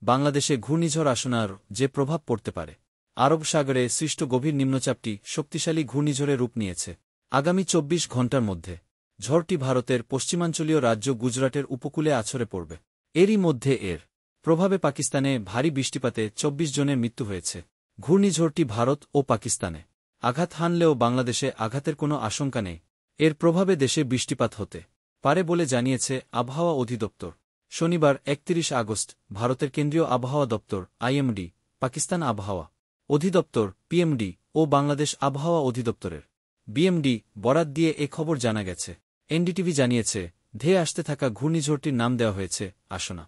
বাংলাদেশে ঘূর্ণিঝড় আসনার যে প্রভাব পড়তে পারে। আরব সাগরে সৃষ্ট গভীর নিম্নচাপটি শক্তিশালী ঘূর্ণিঝড়ে রূপ নিয়েছে। আগামী ২৪ ঘণ্টার মধ্যে ঝড়টি ভারতের পশ্চিমাঞ্চলীয় রাজ্য গুজরাটের উপকূলে আছড়ে পড়বে। এরই মধ্যে এর প্রভাবে পাকিস্তানে ভারী বৃষ্টিপাতে ২৪ জনের মৃত্যু হয়েছে। ঘূর্ণিঝড়টি ভারত ও পাকিস্তানে আঘাত হানলেও বাংলাদেশে আঘাতের কোনো আশঙ্কা নেই। এর প্রভাবে দেশে বৃষ্টিপাত হতে পারে বলে জানিয়েছে আবহাওয়া অধিদপ্তর। শনিবার ৩১ আগস্ট ভারতের কেন্দ্রীয় আবহাওয়া দপ্তর আইএমডি, পাকিস্তান আবহাওয়া অধিদপ্তর পিএমডি ও বাংলাদেশ আবহাওয়া অধিদপ্তরের বিএমডি বরাত দিয়ে এ খবর জানা গেছে। এনডিটিভি জানিয়েছে, ধেয়ে আসতে থাকা ঘূর্ণিঝড়টির নাম দেওয়া হয়েছে আসনা।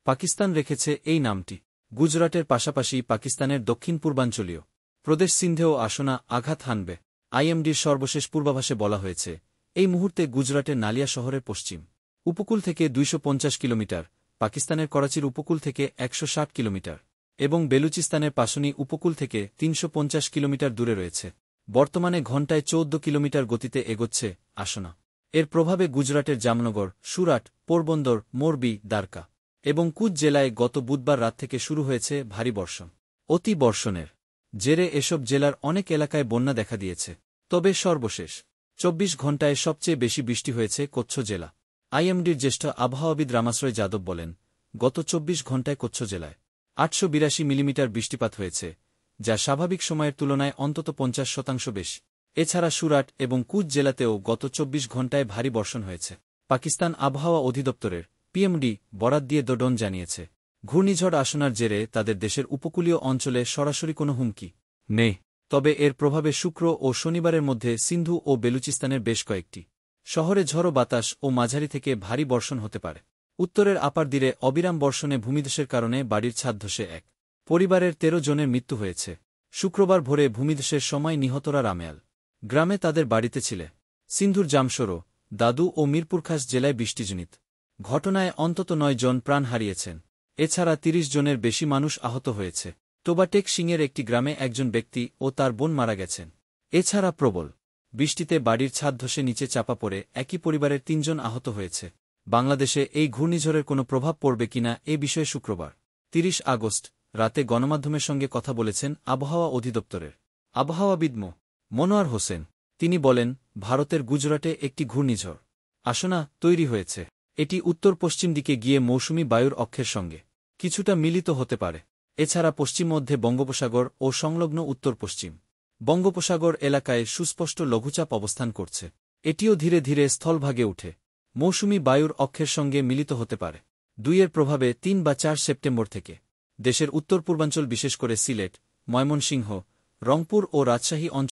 পাকিস্তান রেখেছে এই নামটি। গুজরাটের পাশাপাশি পাকিস্তানের দক্ষিণ পূর্বাঞ্চলীয় প্রদেশ সিন্ধেও আসনা আঘাত হানবে। আইএমডির সর্বশেষ পূর্বাভাসে বলা হয়েছে, এই মুহূর্তে গুজরাটের নালিয়া শহরের পশ্চিম উপকূল থেকে ২৫০ কিলোমিটার, পাকিস্তানের করাচির উপকূল থেকে ১৬০ কিলোমিটার এবং বেলুচিস্তানের পাশনি উপকূল থেকে ৩৫০ কিলোমিটার দূরে রয়েছে। বর্তমানে ঘণ্টায় ১৪ কিলোমিটার গতিতে এগোচ্ছে আসনা। এর প্রভাবে গুজরাটের জামনগর, সুরাট, পোরবন্দর, মোরবি, দ্বারকা এবং কুচ জেলায় গত বুধবার রাত থেকে শুরু হয়েছে ভারী বর্ষণ। অতি বর্ষণের জেরে এসব জেলার অনেক এলাকায় বন্যা দেখা দিয়েছে। তবে সর্বশেষ ২৪ ঘণ্টায় সবচেয়ে বেশি বৃষ্টি হয়েছে কচ্ছ জেলা। আইএমডির জ্যেষ্ঠ আবহাওয়াবিদ রামাশ্রয় যাদব বলেন, গত ২৪ ঘণ্টায় কচ্ছ জেলায় ৮৮২ মিলিমিটার বৃষ্টিপাত হয়েছে, যা স্বাভাবিক সময়ের তুলনায় অন্তত ৫০% বেশি। এছাড়া সুরাট এবং কুচ জেলাতেও গত ২৪ ঘণ্টায় ভারী বর্ষণ হয়েছে। পাকিস্তান আবহাওয়া অধিদপ্তরের পিএমডি বরাত দিয়ে দ্য ডন জানিয়েছে, ঘূর্ণিঝড় আসনার জেরে তাদের দেশের উপকূলীয় অঞ্চলে সরাসরি কোনো হুমকি নেই। তবে এর প্রভাবে শুক্র ও শনিবারের মধ্যে সিন্ধু ও বেলুচিস্তানের বেশ কয়েকটি শহরে ঝড়ো বাতাস ও মাঝারি থেকে ভারী বর্ষণ হতে পারে। উত্তরের আপার দিরে অবিরাম বর্ষণে ভূমিধসের কারণে বাড়ির ছাদ ধসে এক পরিবারের ১৩ জনের মৃত্যু হয়েছে। শুক্রবার ভোরে ভূমিধসের সময় নিহতরা রামেয়াল গ্রামে তাদের বাড়িতে ছিল। সিন্ধুর জামশোরো, দাদু ও মিরপুরখাস জেলায় বৃষ্টিজনিত ঘটনায় অন্তত ৯ জন প্রাণ হারিয়েছেন। এছাড়া ৩০ জনের বেশি মানুষ আহত হয়েছে। টোবাটেক সিংয়ের একটি গ্রামে একজন ব্যক্তি ও তার বোন মারা গেছেন। এছাড়া প্রবল বৃষ্টিতে বাড়ির ছাদ ধসে নিচে চাপা পড়ে একই পরিবারের ৩ জন আহত হয়েছে। বাংলাদেশে এই ঘূর্ণিঝড়ের কোনো প্রভাব পড়বে কিনা এ বিষয়ে শুক্রবার ৩০ আগস্ট রাতে গণমাধ্যমের সঙ্গে কথা বলেছেন আবহাওয়া অধিদপ্তরের আবহাওয়াবিদ মনোয়ার হোসেন। তিনি বলেন, ভারতের গুজরাটে একটি ঘূর্ণিঝড় আসনা তৈরি হয়েছে। এটি উত্তর পশ্চিম দিকে গিয়ে মৌসুমি বায়ুর অক্ষের সঙ্গে কিছুটা মিলিত হতে পারে। এছাড়া পশ্চিম মধ্যে বঙ্গোপসাগর ও সংলগ্ন উত্তর পশ্চিম বঙ্গোপসাগর এলাকায় সুস্পষ্ট লঘুচাপ অবস্থান করছে। এটিও ধীরে ধীরে স্থলভাগে উঠে মৌসুমি বায়ুর অক্ষের সঙ্গে মিলিত হতে পারে। ২ প্রভাবে ৩ বা ৪ সেপ্টেম্বর থেকে দেশের উত্তর পূর্বাঞ্চল বিশেষ করে সিলেট, ময়মনসিংহ, রংপুর ও রাজশাহী অঞ্চল